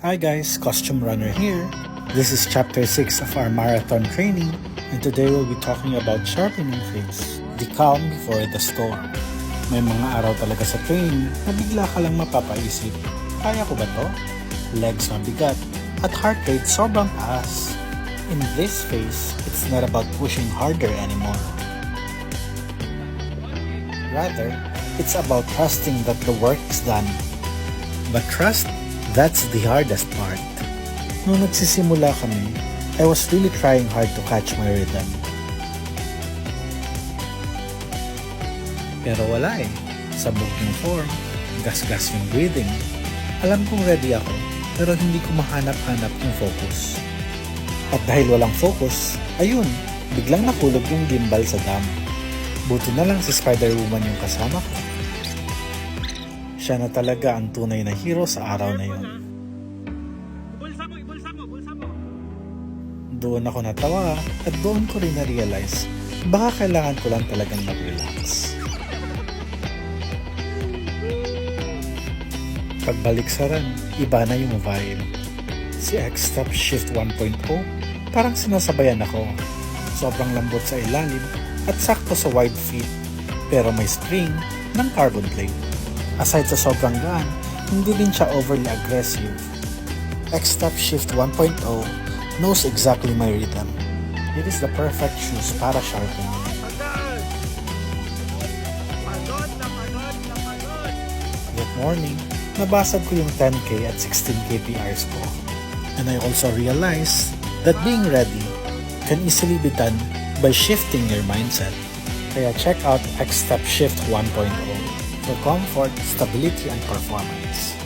Hi guys, Costume Runner here. This is chapter 6 of our marathon training, and today we'll be talking about sharpening face, the calm before the storm. May mga araw talaga sa training na bigla ka lang mapapaisip, kaya ko ba to? Legs mabigat at heart rate sobrang taas. In this phase, it's not about pushing harder anymore. Rather, it's about trusting that the work is done. But trust, that's the hardest part. Nung nagsisimula kami, I was really trying hard to catch my rhythm. Pero wala eh. Sabog yung form, gas-gas yung breathing. Alam kong ready ako, pero hindi ko mahanap-hanap yung focus. At dahil walang focus, ayun, biglang nakulog yung gimbal sa dam. Buti na lang si Spider-Woman yung kasama ko. Siya na talaga ang tunay na hero sa araw na yun. Doon ako natawa at doon ko rin na-realize baka kailangan ko lang talagang mag-relax. Pagbalik sa run, iba na yung vibe. Si X-Step Shift 1.0 parang sinasabayan ako. Sobrang lambot sa ilalim at sakto sa wide feet pero may spring ng carbon plate. Aside sa sobrang gaan, hindi din siya overly aggressive. X-Step Shift 1.0 knows exactly my rhythm. It is the perfect shoes para sharpening. That morning, nabasag ko yung 10K at 16K PRs ko. And I also realized that being ready can easily be done by shifting your mindset. Kaya check out X-Step Shift 1.0 for comfort, stability, and performance.